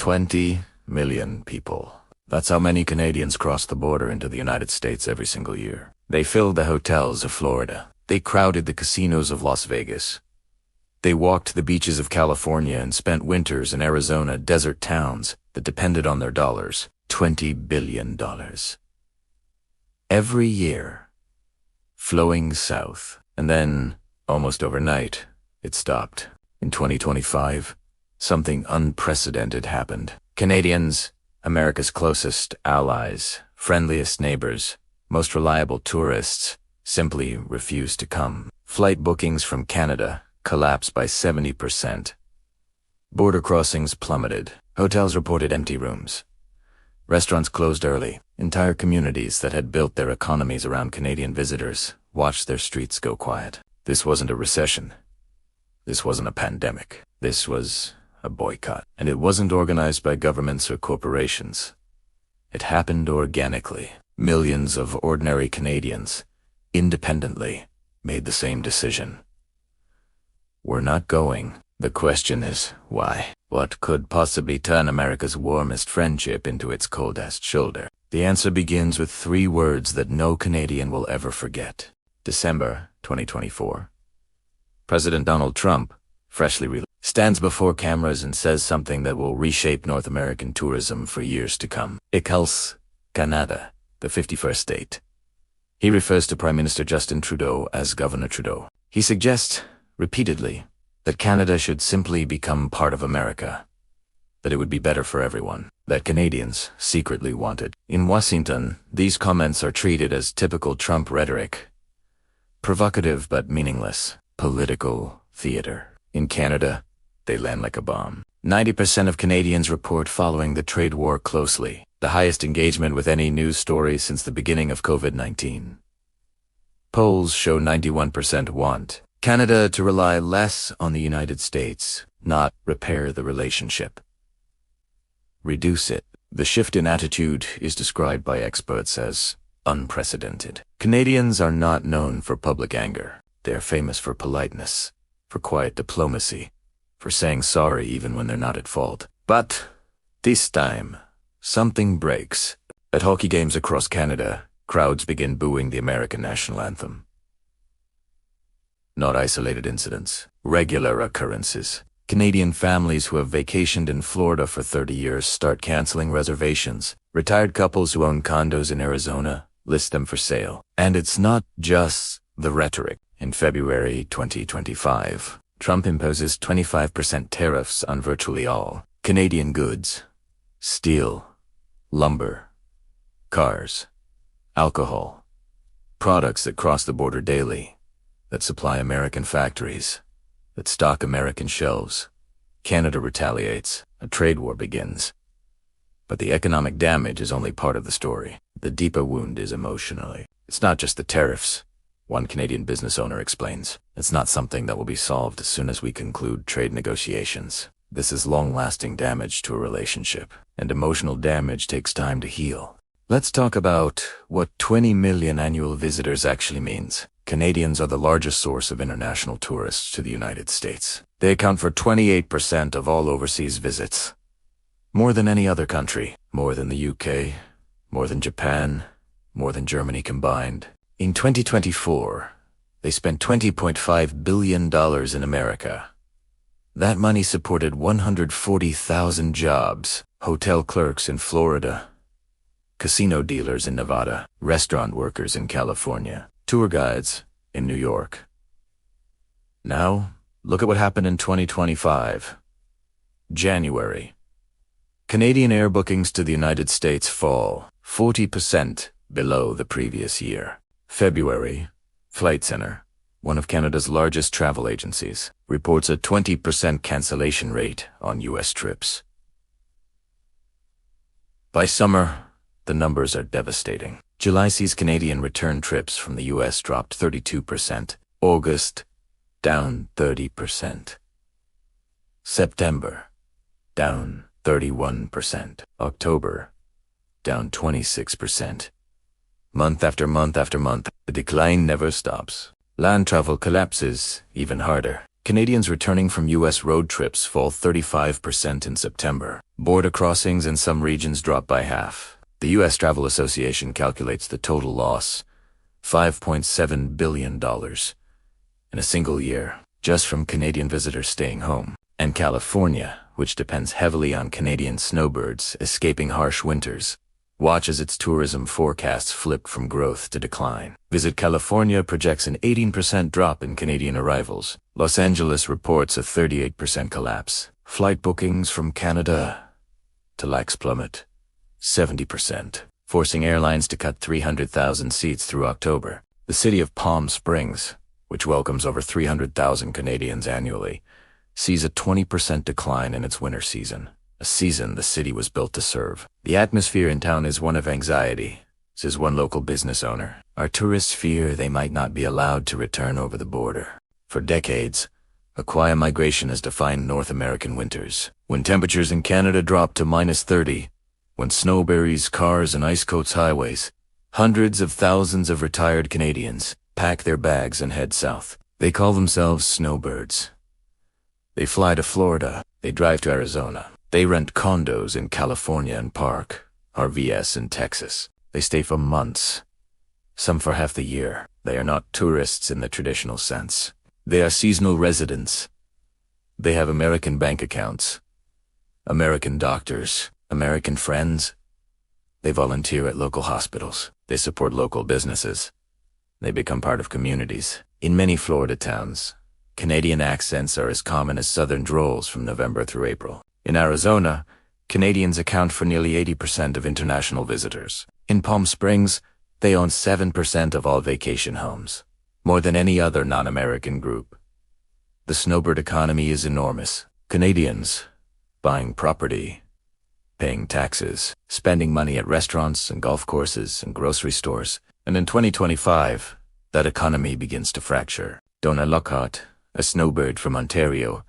20 million people. That's how many Canadians cross the border into the United States every single year. They filled the hotels of Florida. They crowded the casinos of Las Vegas. They walked the beaches of California and spent winters in Arizona desert towns that depended on their dollars. $20 billion. Every year. Flowing south. And then, almost overnight, it stopped. In 2025, something unprecedented happened. Canadians, America's closest allies, friendliest neighbors, most reliable tourists, simply refused to come. Flight bookings from Canada collapsed by 70%. Border crossings plummeted. Hotels reported empty rooms. Restaurants closed early. Entire communities that had built their economies around Canadian visitors watched their streets go quiet. This wasn't a recession. This wasn't a pandemic. This was a boycott. And it wasn't organized by governments or corporations. It happened organically. Millions of ordinary Canadians, independently, made the same decision. We're not going. The question is, why? What could possibly turn America's warmest friendship into its coldest shoulder? The answer begins with 3 words that no Canadian will ever forget. December 2024. President Donald Trump, freshly released, stands before cameras and says something that will reshape North American tourism for years to come. He calls Canada the 51st state. He refers to Prime Minister Justin Trudeau as Governor Trudeau. He suggests, repeatedly, that Canada should simply become part of America, that it would be better for everyone, that Canadians secretly wanted. In Washington, these comments are treated as typical Trump rhetoric, provocative but meaningless, political theater. In Canada, they land like a bomb. 90% of Canadians report following the trade war closely, the highest engagement with any news story since the beginning of COVID-19. Polls show 91% want Canada to rely less on the United States, not repair the relationship. Reduce it. The shift in attitude is described by experts as unprecedented. Canadians are not known for public anger. They are famous for politeness, for quiet diplomacy, for saying sorry even when they're not at fault. But this time, something breaks. At hockey games across Canada, crowds begin booing the American national anthem. Not isolated incidents, regular occurrences. Canadian families who have vacationed in Florida for 30 years start canceling reservations. Retired couples who own condos in Arizona list them for sale. And it's not just the rhetoric. In February 2025, Trump imposes 25% tariffs on virtually all Canadian goods: steel, lumber, cars, alcohol, products that cross the border daily, that supply American factories, that stock American shelves. Canada retaliates. A trade war begins. But the economic damage is only part of the story. The deeper wound is emotionally. It's not just the tariffs. One Canadian business owner explains. It's not something that will be solved as soon as we conclude trade negotiations. This is long-lasting damage to a relationship, and emotional damage takes time to heal. Let's talk about what 20 million annual visitors actually means. Canadians are the largest source of international tourists to the United States. They account for 28% of all overseas visits. More than any other country. More than the UK, more than Japan, more than Germany combined. In 2024, they spent $20.5 billion in America. That money supported 140,000 jobs, hotel clerks in Florida, casino dealers in Nevada, restaurant workers in California, tour guides in New York. Now, look at what happened in 2025. January. Canadian air bookings to the United States fall 40% below the previous year. February, Flight Centre, one of Canada's largest travel agencies, reports a 20% cancellation rate on U.S. trips. By summer, the numbers are devastating. July sees Canadian return trips from the U.S. dropped 32%. August, down 30%. September, down 31%. October, down 26%. Month after month after month, the decline never stops. Land travel collapses even harder. Canadians returning from U.S. road trips fall 35% in September. Border crossings in some regions drop by half. The U.S. Travel Association calculates the total loss, $5.7 billion, in a single year, just from Canadian visitors staying home. And California, which depends heavily on Canadian snowbirds escaping harsh winters, watches its tourism forecasts flip from growth to decline. Visit California projects an 18% drop in Canadian arrivals. Los Angeles reports a 38% collapse. Flight bookings from Canada to lax plummet 70%, forcing airlines to cut 300,000 seats through October. The city of Palm Springs, which welcomes over 300,000 Canadians annually, sees a 20% decline in its winter season, a season the city was built to serve. The atmosphere in town is one of anxiety, says one local business owner. Our tourists fear they might not be allowed to return over the border. For decades, a quiet migration has defined North American winters. When temperatures in Canada drop to -30, when snow buries cars and ice coats highways, hundreds of thousands of retired Canadians pack their bags and head south. They call themselves Snowbirds. They fly to Florida. They drive to Arizona. They rent condos in California and park RVs in Texas. They stay for months, some for half the year. They are not tourists in the traditional sense. They are seasonal residents. They have American bank accounts, American doctors, American friends. They volunteer at local hospitals. They support local businesses. They become part of communities. In many Florida towns, Canadian accents are as common as Southern drawls from November through April. In Arizona, Canadians account for nearly 80% of international visitors. In Palm Springs, they own 7% of all vacation homes, more than any other non-American group. The snowbird economy is enormous. Canadians buying property, paying taxes, spending money at restaurants and golf courses and grocery stores. And in 2025, that economy begins to fracture. Donna Lockhart, a snowbird from Ontario,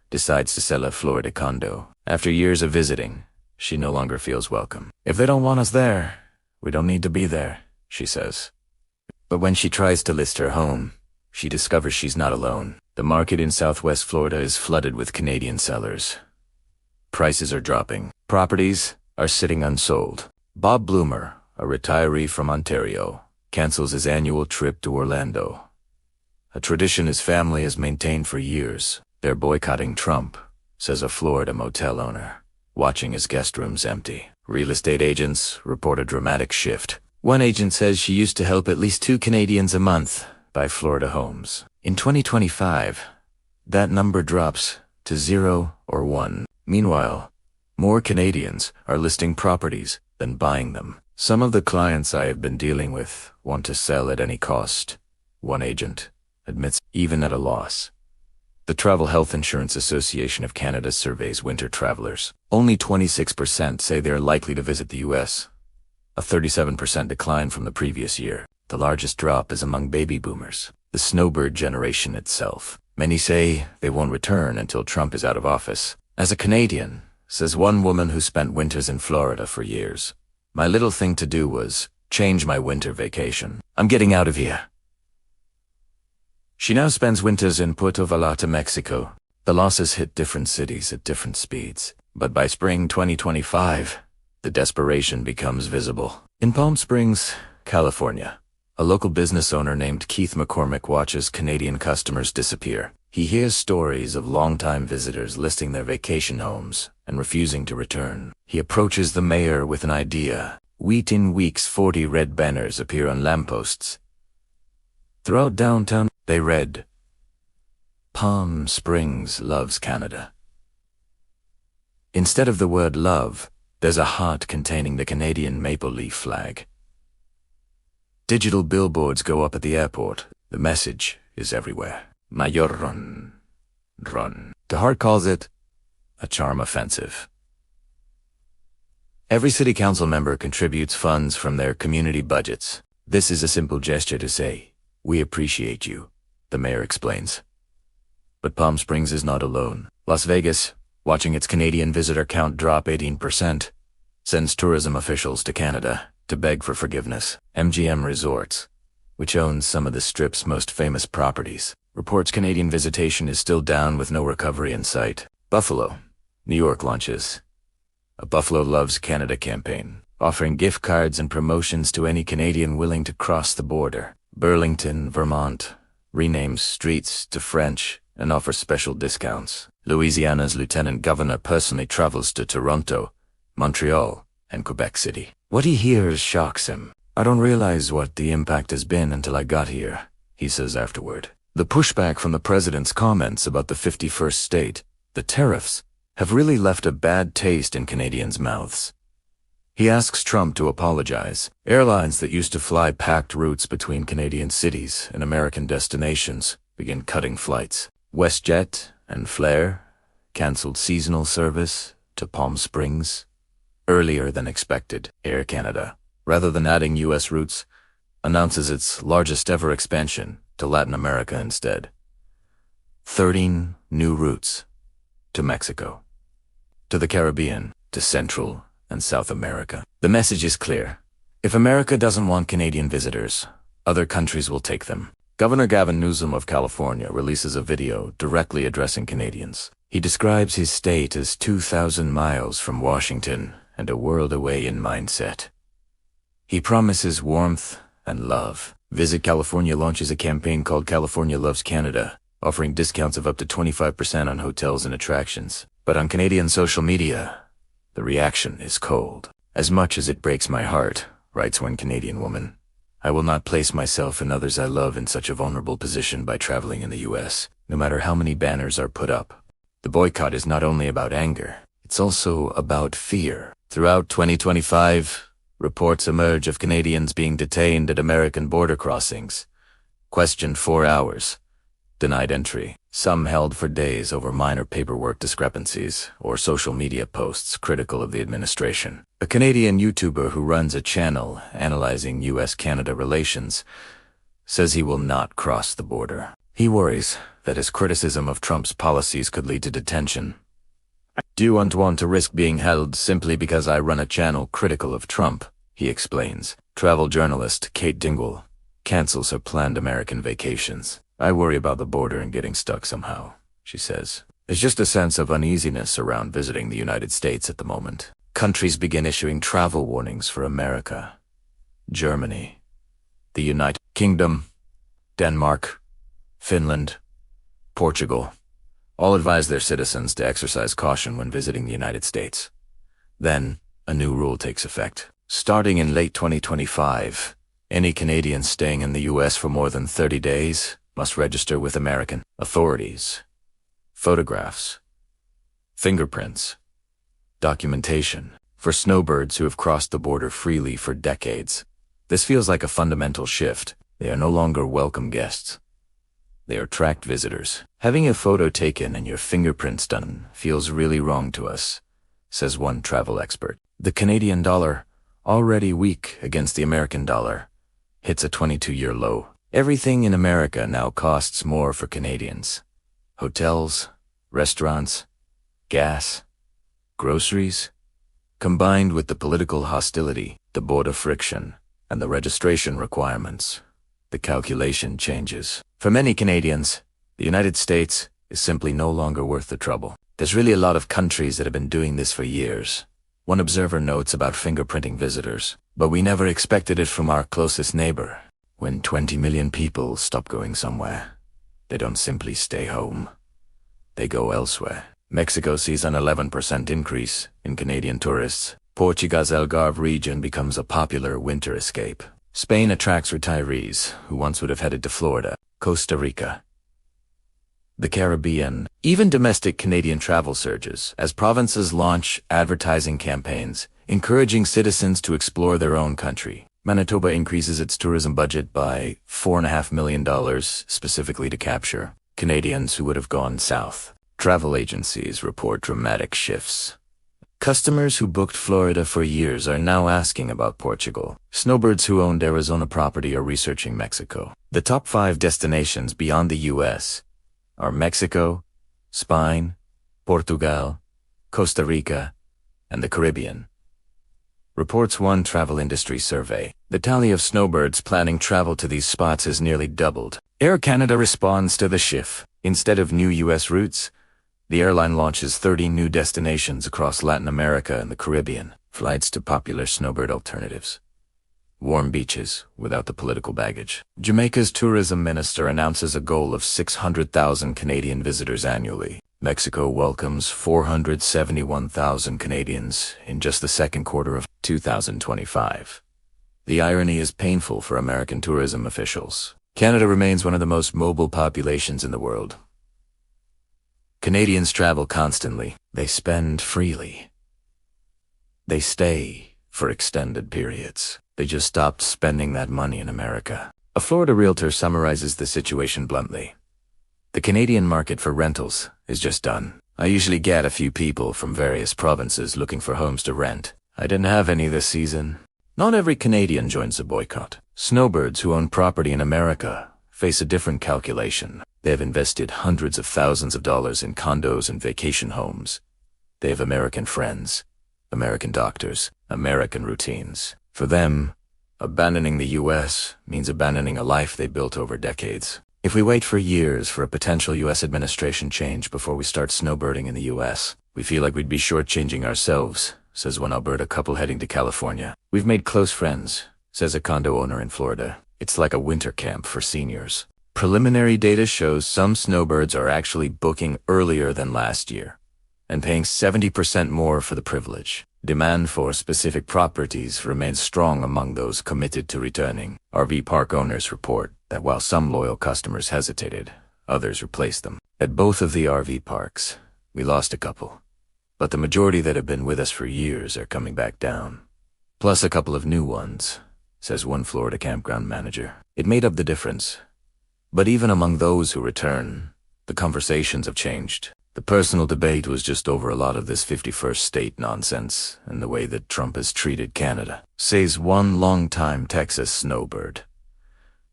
decides to sell a Florida condo. After years of visiting, she no longer feels welcome. If they don't want us there, we don't need to be there, she says. But when she tries to list her home, she discovers she's not alone. The market in Southwest Florida is flooded with Canadian sellers. Prices are dropping. Properties are sitting unsold. Bob Bloomer, a retiree from Ontario, cancels his annual trip to Orlando, a tradition his family has maintained for years. They're boycotting Trump, says a Florida motel owner, watching his guest rooms empty. Real estate agents report a dramatic shift. One agent says she used to help at least 2 Canadians a month buy Florida homes. In 2025, that number drops to 0 or 1. Meanwhile, more Canadians are listing properties than buying them. Some of the clients I have been dealing with want to sell at any cost, one agent admits, even at a loss. The Travel Health Insurance Association of Canada surveys winter travelers. Only 26% say they are likely to visit the U.S., a 37% decline from the previous year. The largest drop is among baby boomers, the snowbird generation itself. Many say they won't return until Trump is out of office. As a Canadian, says one woman who spent winters in Florida for years, my little thing to do was change my winter vacation. I'm getting out of here. She now spends winters in Puerto Vallarta, Mexico. The losses hit different cities at different speeds. But by spring 2025, the desperation becomes visible. In Palm Springs, California, a local business owner named Keith McCormick watches Canadian customers disappear. He hears stories of longtime visitors listing their vacation homes and refusing to return. He approaches the mayor with an idea. Within weeks, 40 red banners appear on lampposts. Throughout downtown, they read, "Palm Springs loves Canada." Instead of the word love, there's a heart containing the Canadian maple leaf flag. Digital billboards go up at the airport. The message is everywhere. Mayor run. The heart calls it a charm offensive. Every city council member contributes funds from their community budgets. This is a simple gesture to say, "We appreciate you," the mayor explains. But Palm Springs is not alone. Las Vegas, watching its Canadian visitor count drop 18%, sends tourism officials to Canada to beg for forgiveness. MGM Resorts, which owns some of the Strip's most famous properties, reports Canadian visitation is still down with no recovery in sight. Buffalo, New York launches a Buffalo Loves Canada campaign, offering gift cards and promotions to any Canadian willing to cross the border. Burlington, Vermont, renames streets to French and offers special discounts. Louisiana's lieutenant governor personally travels to Toronto, Montreal, and Quebec City. What he hears shocks him. "I don't realize what the impact has been until I got here," he says afterward. The pushback from the president's comments about the 51st state, the tariffs, have really left a bad taste in Canadians' mouths. He asks Trump to apologize. Airlines that used to fly packed routes between Canadian cities and American destinations begin cutting flights. WestJet and Flair canceled seasonal service to Palm Springs earlier than expected. Air Canada, rather than adding U.S. routes, announces its largest ever expansion to Latin America instead. 13 new routes to Mexico, to the Caribbean, to Central and South America. The message is clear. If America doesn't want Canadian visitors, other countries will take them. Governor Gavin Newsom of California releases a video directly addressing Canadians. He describes his state as 2,000 miles from Washington and a world away in mindset. He promises warmth and love. Visit California launches a campaign called California Loves Canada, offering discounts of up to 25% on hotels and attractions. But on Canadian social media, the reaction is cold. "As much as it breaks my heart," writes one Canadian woman, "I will not place myself and others I love in such a vulnerable position by traveling in the U.S., no matter how many banners are put up." The boycott is not only about anger, it's also about fear. Throughout 2025, reports emerge of Canadians being detained at American border crossings, questioned 4 hours, denied entry. Some held for days over minor paperwork discrepancies or social media posts critical of the administration. A Canadian YouTuber who runs a channel analyzing U.S.-Canada relations says he will not cross the border. He worries that his criticism of Trump's policies could lead to detention. "I don't want to risk being held simply because I run a channel critical of Trump," he explains. Travel journalist Kate Dingwall cancels her planned American vacations. "I worry about the border and getting stuck somehow," she says. "There's just a sense of uneasiness around visiting the United States at the moment." Countries begin issuing travel warnings for America. Germany, the United Kingdom, Denmark, Finland, Portugal, all advise their citizens to exercise caution when visiting the United States. Then, a new rule takes effect. Starting in late 2025, any Canadian staying in the U.S. for more than 30 days must register with American authorities. Photographs, fingerprints, documentation. For snowbirds who have crossed the border freely for decades, this feels like a fundamental shift. They are no longer welcome guests. They are tracked visitors. "Having a photo taken and your fingerprints done feels really wrong to us," says one travel expert. The Canadian dollar, already weak against the American dollar, hits a 22-year low. Everything in America now costs more for Canadians. Hotels, restaurants, gas, groceries. Combined with the political hostility, the border friction, and the registration requirements, the calculation changes. For many Canadians, the United States is simply no longer worth the trouble. There's really a lot of countries that have been doing this for years. One observer notes about fingerprinting visitors, but we never expected it from our closest neighbor. When 20 million people stop going somewhere, they don't simply stay home. They go elsewhere. Mexico sees an 11% increase in Canadian tourists. Portugal's Algarve region becomes a popular winter escape. Spain attracts retirees who once would have headed to Florida. Costa Rica, the Caribbean. Even domestic Canadian travel surges as provinces launch advertising campaigns, encouraging citizens to explore their own country. Manitoba increases its tourism budget by $4.5 million specifically to capture Canadians who would have gone south. Travel agencies report dramatic shifts. Customers who booked Florida for years are now asking about Portugal. Snowbirds who owned Arizona property are researching Mexico. The top 5 destinations beyond the U.S. are Mexico, Spain, Portugal, Costa Rica, and the Caribbean. Reports one travel industry survey. The tally of snowbirds planning travel to these spots has nearly doubled. Air Canada responds to the shift. Instead of new U.S. routes, the airline launches 30 new destinations across Latin America and the Caribbean, flights to popular snowbird alternatives. Warm beaches without the political baggage. Jamaica's tourism minister announces a goal of 600,000 Canadian visitors annually. Mexico welcomes 471,000 Canadians in just the second quarter of 2025. The irony is painful for American tourism officials. Canada remains one of the most mobile populations in the world. Canadians travel constantly. They spend freely. They stay for extended periods. They just stopped spending that money in America. A Florida realtor summarizes the situation bluntly. The Canadian market for rentals is just done. I usually get a few people from various provinces looking for homes to rent. I didn't have any this season. Not every Canadian joins the boycott. Snowbirds who own property in America face a different calculation. They have invested hundreds of thousands of dollars in condos and vacation homes. They have American friends, American doctors, American routines. For them, abandoning the U.S. means abandoning a life they built over decades. If we wait for years for a potential U.S. administration change before we start snowbirding in the U.S., we feel like we'd be shortchanging ourselves, says one Alberta couple heading to California. We've made close friends, says a condo owner in Florida. It's like a winter camp for seniors. Preliminary data shows some snowbirds are actually booking earlier than last year and paying 70% more for the privilege. Demand for specific properties remains strong among those committed to returning. RV park owners report that while some loyal customers hesitated, others replaced them. At both of the RV parks, we lost a couple, but the majority that have been with us for years are coming back down. Plus a couple of new ones, says one Florida campground manager. It made up the difference. But even among those who return, the conversations have changed. The personal debate was just over a lot of this 51st state nonsense and the way that Trump has treated Canada, says one longtime Texas snowbird.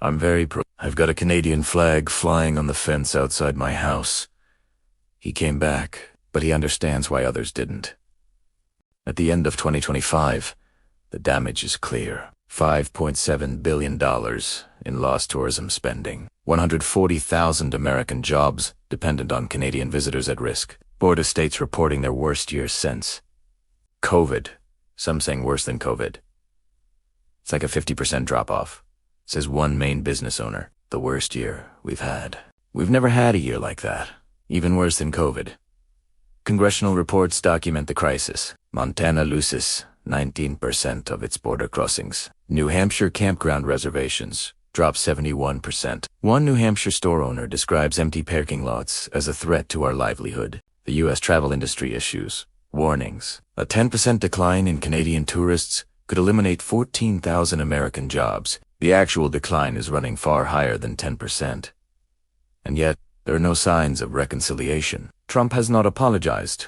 I'm very I've got a Canadian flag flying on the fence outside my house. He came back, but he understands why others didn't. At the end of 2025, the damage is clear. $5.7 billion in lost tourism spending. 140,000 American jobs dependent on Canadian visitors at risk. Border states reporting their worst years since COVID. Some saying worse than COVID. It's like a 50% drop-off, says one Maine business owner. The worst year we've had. We've never had a year like that. Even worse than COVID. Congressional reports document the crisis. Montana loses 19% of its border crossings. New Hampshire campground reservations drop 71%. One New Hampshire store owner describes empty parking lots as a threat to our livelihood. The U.S. travel industry issues warnings. A 10% decline in Canadian tourists could eliminate 14,000 American jobs. The actual decline is running far higher than 10%. And yet, there are no signs of reconciliation. Trump has not apologized.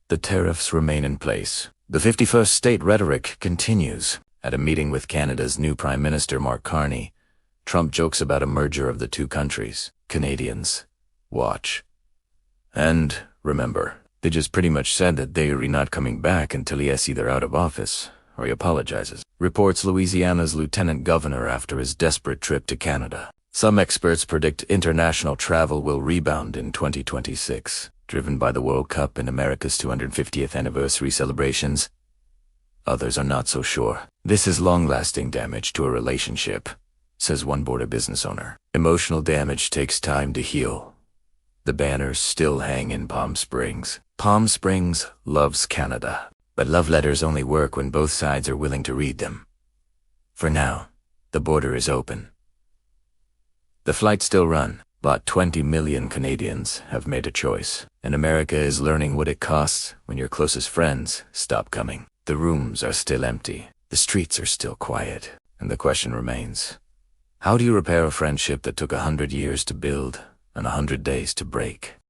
The tariffs remain in place. The 51st state rhetoric continues. At a meeting with Canada's new Prime Minister Mark Carney, Trump jokes about a merger of the two countries. Canadians, watch. And remember, they just pretty much said that they are not coming back until he is either out of office or he apologizes, reports Louisiana's lieutenant governor after his desperate trip to Canada. Some experts predict international travel will rebound in 2026, driven by the World Cup and America's 250th anniversary celebrations. Others are not so sure. This is long-lasting damage to a relationship, says one border business owner. Emotional damage takes time to heal. The banners still hang in Palm Springs. Palm Springs loves Canada, but love letters only work when both sides are willing to read them. For now, the border is open. The flights still run, but 20 million Canadians have made a choice, and America is learning what it costs when your closest friends stop coming. The rooms are still empty, the streets are still quiet, and the question remains, how do you repair a friendship that took 100 years to build and 100 days to break?